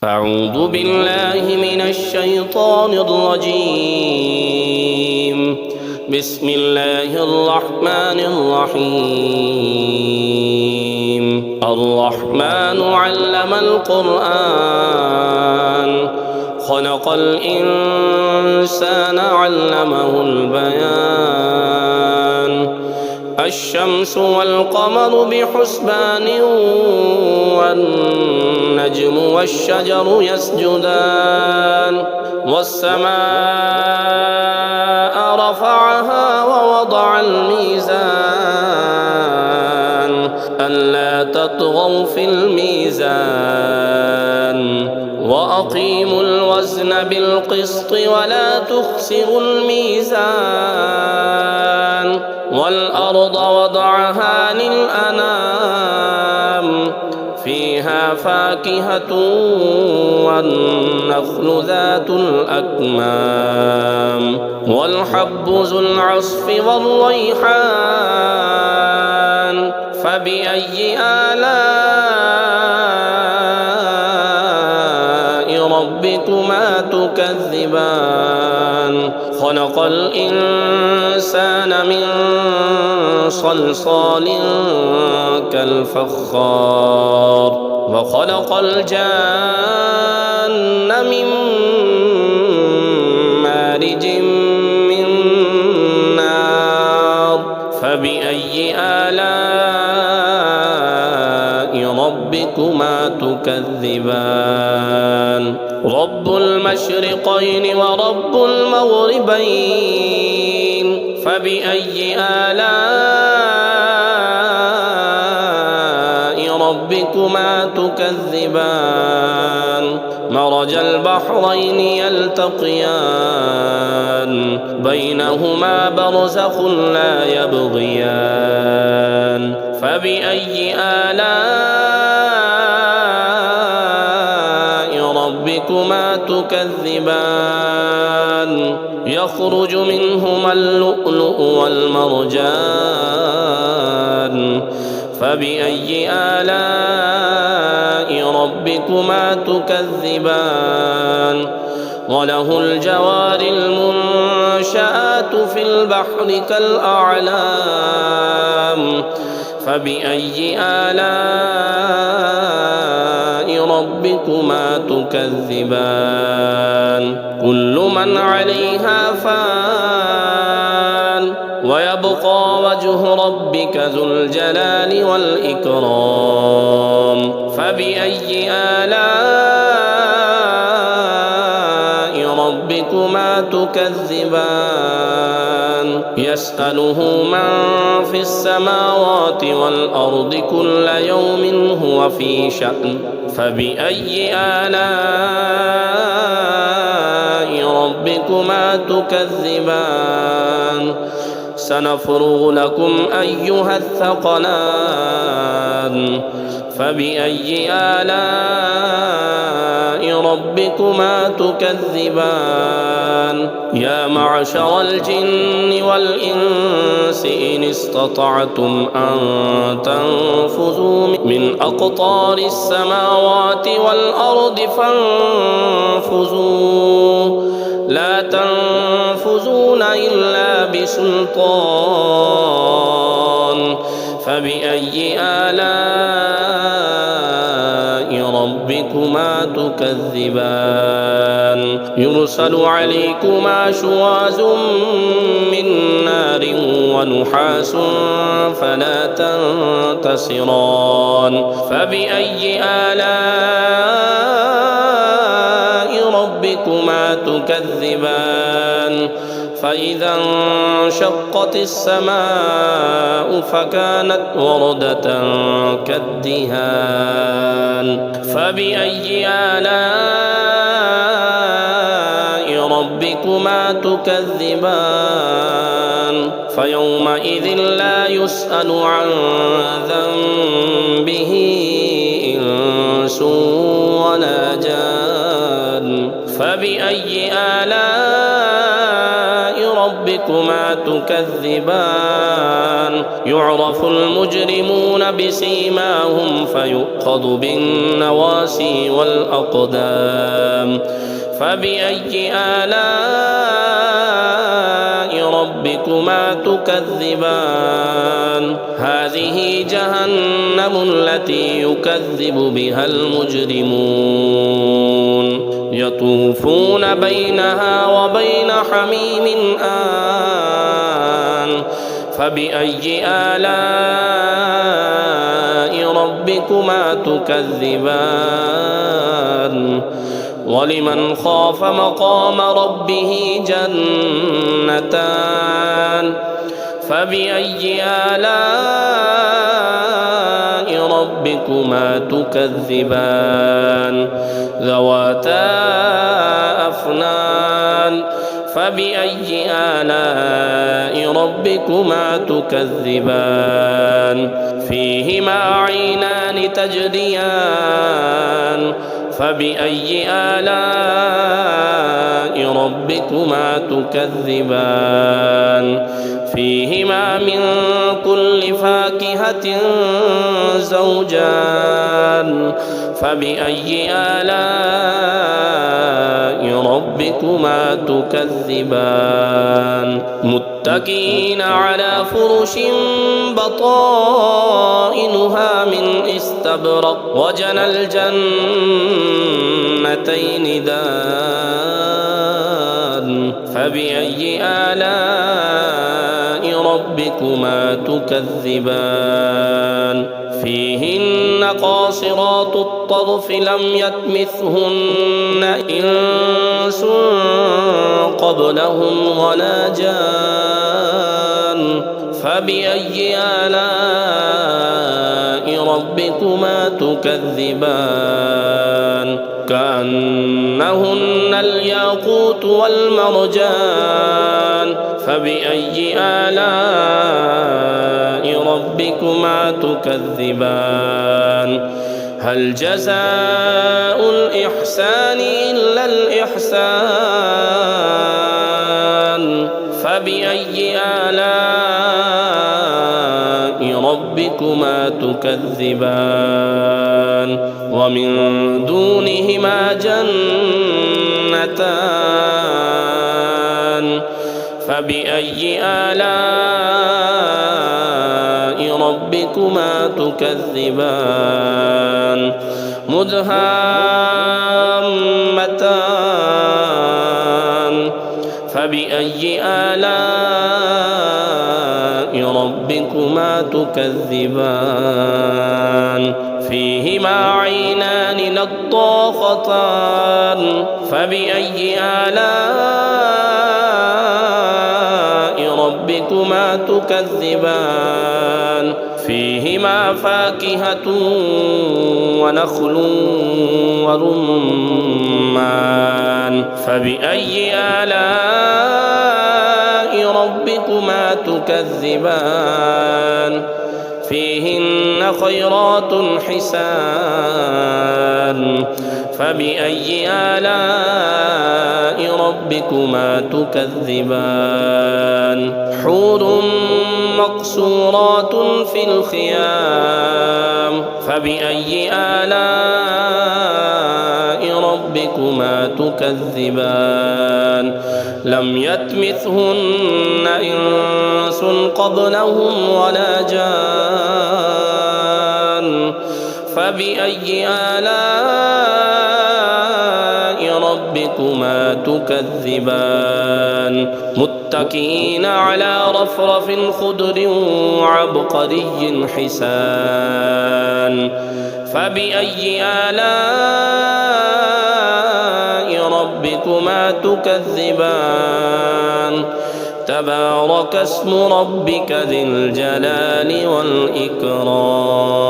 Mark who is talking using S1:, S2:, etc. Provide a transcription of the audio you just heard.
S1: أعوذ بالله من الشيطان الرجيم. بسم الله الرحمن الرحيم. الرحمن علم القرآن خلق الإنسان علمه البيان. الشمس والقمر بحسبان والنجم والشجر يسجدان. والسماء رفعها ووضع الميزان ألا تطغوا في الميزان وأقيموا الوزن بالقسط ولا تخسروا الميزان. والأرض وضعها للأنام فيها فاكهة والنخل ذات الأكمام والحب ذو العصف والريحان. فبأي آلاء ربكما تكذبان؟ خلق الإنسان من صلصال كالفخار وخلق الجان من مارج من نار. فبأي آلاء ربكما تكذبان؟ رب المشرقين ورب المغربين. فبأي آلاء ربكما تكذبان؟ مرج البحرين يلتقيان بينهما برزخ لا يبغيان. فبأي آلاء ربكما تكذبان؟ يخرج منهما اللؤلؤ والمرجان. فبأي آلاء ربكما تكذبان؟ وله الجوار المنشآت في البحر كالأعلام. فبأي آلاء ربكما تكذبان؟ كل من عليها فان ويبقى وجه ربك ذو الجلال والإكرام. فبأي آلاء ربكما تكذبان؟ يسأله من في السماوات والأرض كل يوم هو في شأن. فبأي آلاء ربكما تكذبان؟ سنفرغ لكم أيها الثقلان. فبأي آلاء ربكما تكذبان؟ يا معشر الجن والإنس إن استطعتم أن تنفذوا من أقطار السماوات والأرض فانفذوا لا تنفذون إلا بسلطان. فبأي آلاء ربكما تكذبان؟ يرسل عليكما شواظ من نار ونحاس فلا تنتصران. فبأي آلاء ربكما تكذبان؟ فإذا انشقت السماء فكانت وردة كالدهان. فبأي آلاء ربكما تكذبان؟ فيومئذ لا يسأل عن ذنبه إنس ولا جان. فبأي آلاء ربكما تكذبان يعرف المجرمون بسيماهم فيؤخذ بالنواسي والأقدام فبأي آلاء ربكما تكذبان هذه جهنم التي يكذب بها المجرمون يطوفون بينها وبين حميم آن فبأي آلاء ربكما تكذبان ولمن خاف مقام ربه جنتان فبأي آلاء ربكما تكذبان ذواتا أفنان فبأي آلاء ربكما تكذبان فيهما عينان تجريان فبأي آلاء ربكما تكذبان فيهما من كل فاكهة زوجان فبأي آلاء ربكما تكذبان متكئين على فرش بطائنها من استبرق وجنى الجنتين دان فبأي آلاء ربكما تكذبان فيهن قاصرات الطرف لم يطمثهن إنس قبلهم ولا جان فبأي آلاء ربكما تكذبان كأنهن الياقوت والمرجان فبأي آلاء ربكما تكذبان هل جزاء الإحسان إلا الإحسان فبأي آلاء ربكما تكذبان ومن دونهما جنتان فبأي آلاء ربكما تكذبان مدهامتان فبأي آلاء ربكما تكذبان فيهما عينان نضاختان فبأي آلاء ربكما تكذبان فيهما فاكهة ونخل ورمان فبأي آلاء ربكما تكذبان فيهن خيرات حسان فبأي آلاء ربكما تكذبان حور مقصورات في الخيام فبأي آلاء ربكما تكذبان لم يطمثهن إنس قبلهم ولا جان فبأي آلاء ربكما تكذبان متكئين على رفرف خضر وعبقري حسان فبأي آلاء ربكما تكذبان تبارك اسم ربك ذي الجلال والإكرام